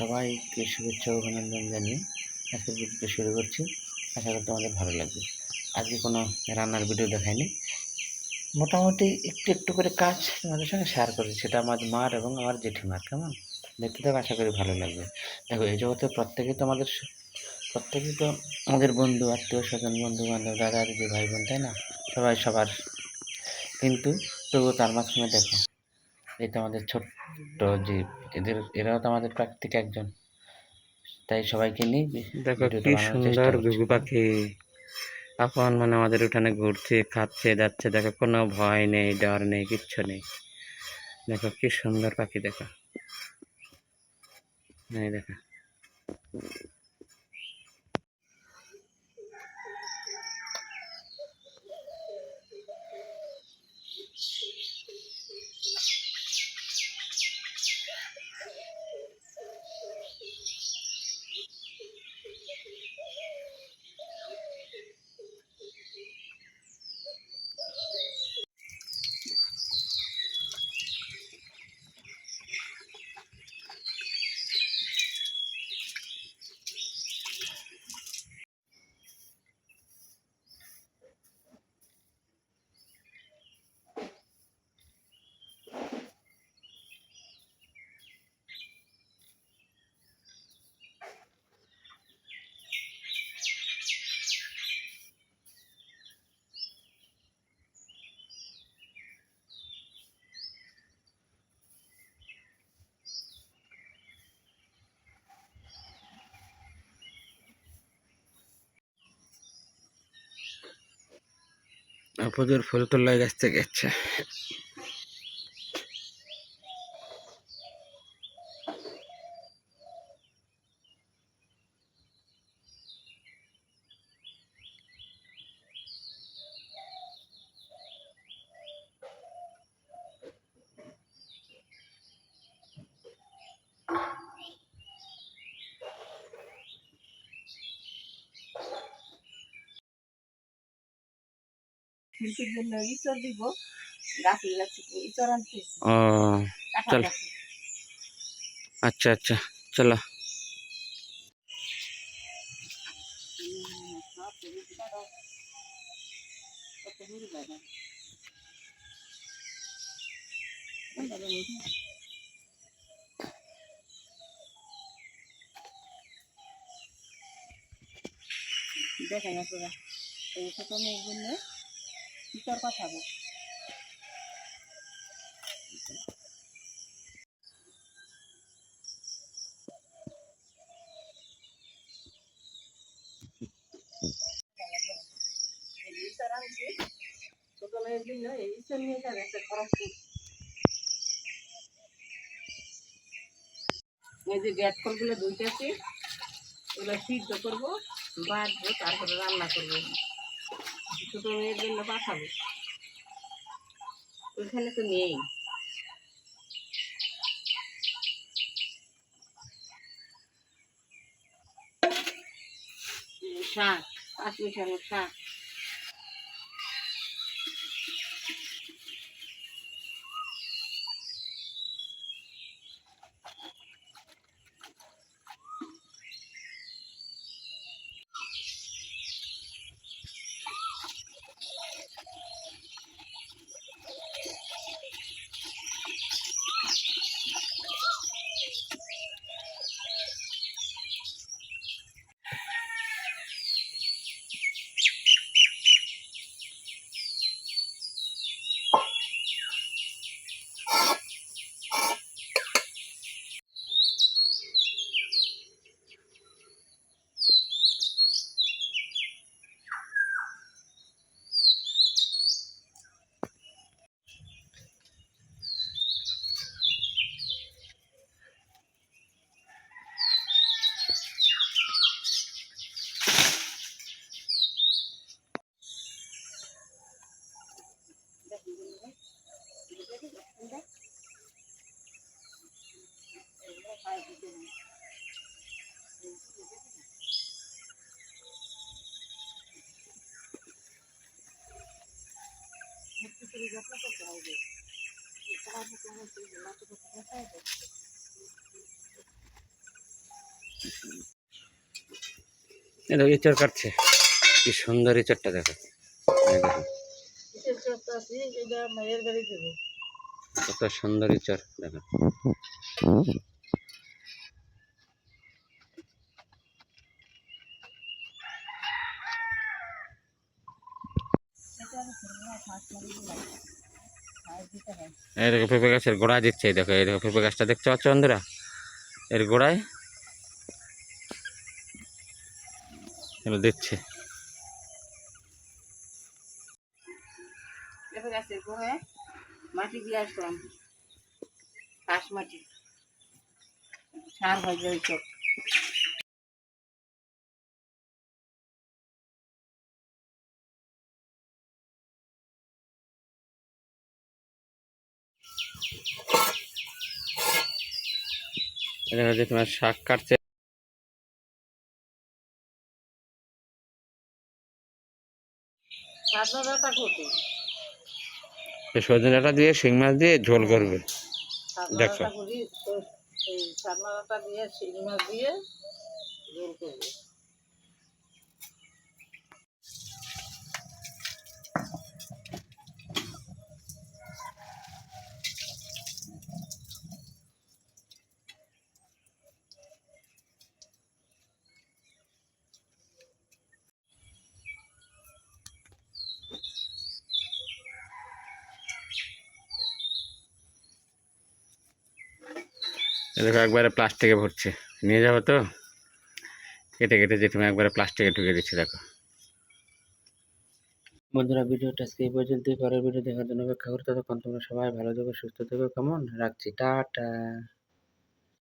সবাইকে শুভেচ্ছা ও অভিনন্দন জানিয়ে আজকের ভিডিওটা শুরু করছি। আশা করি তোমাদের ভালো লাগবে। আজকে কোনো রান্নার ভিডিও দেখাইনি, মোটামুটি একটু একটু করে কাজ তোমাদের সঙ্গে শেয়ার করি, সেটা আমার মার এবং আমার জেঠিমার। কেমন দেখতে থাকো, আশা করি ভালো লাগবে। দেখো, এই জগতে প্রত্যেকেই তো আমাদের বন্ধু, আত্মীয় স্বজন, বন্ধু বান্ধব, দাদা দিদি, ভাই বোন, তাই না? সবাই সবার, কিন্তু তবুও তার মাঝখানে দেখো, এই তো আমাদের ছোট্ট জীব, এরাও তো আমাদের প্রাকৃতিক একজন। তাই সবাইকে নিয়ে দেখো ভিডিওটা কি বানানোর চেষ্টা সুন্দর করছি। ঘুঘু পাখি এখন আমাদের উঠানে ঘুরছে, খাচ্ছে, যাচ্ছে। দেখো কোনো ভয় নেই, ডর নেই, কিচ্ছু নেই। দেখো কি সুন্দর পাখি, দেখো এই দেখো। প্রচুর ফুল তোলা গাছ থেকে যাচ্ছে। ও চল, আচ্ছা আচ্ছা, চলো। দেখেন আপনারা, এই ছোট মেয়ের জন্য ইতর পাঠাবো। ইতর আনছি ছোট মেয়ের জন্য, এই ইতর নিয়ে যাবে একটা খরচপুর। এই যে গ্যাস কলগুলো ধুইতেছি, এগুলো সিদ্ধ করবো, বাটবো, তারপরে রান্না করবো। ছোট মেয়ের জন্য পাঠাবো, ওইখানে তো নেই। শাক, 5 মিশানো শাক। যত্ন করতে হবে। এই দেখো ইঁচড় কাটছে, কি সুন্দর ইঁচড়টা দেখো। এই দেখো কত সুন্দর ইঁচড় দেখো। এই দেখো পেঁপে গাছের গোড়ায় দিচ্ছে, এই দেখো, এই দেখো পেঁপে গাছটা দেখতে পাচ্ছ বন্ধুরা, এর গোড়ায় এগুলো দিচ্ছে। পেঁপে গাছের গোড়ায় মাটি দিয়ে আসলাম, ঘাস মাটি, সার হয়ে যায় সব। এই দেখো যে তোমার শাক কাটছে, সাদা ডাটা করতে, সজনে ডাঁটা দিয়ে শিং মাছ দিয়ে ঝোল করবে। সাদা দেখো ডাটা করি তো, এই সাদা ডাটা দিয়ে শিং মাছ দিয়ে ঝোল করবো। এই দেখো একবারে প্লাস্টিকে ভরছে, নিয়ে যাবো তো, কেটে কেটে যে তুমি একবারে প্লাস্টিকে ঢুকে দিচ্ছে দেখো। বন্ধুরা ভিডিওটা আজকে এই পর্যন্তই, পরের ভিডিও দেখার জন্য অপেক্ষা করতে, ততক্ষণ তোমরা সবাই ভালো থেকো, সুস্থ থেকো, কেমন রাখছি, টাটা।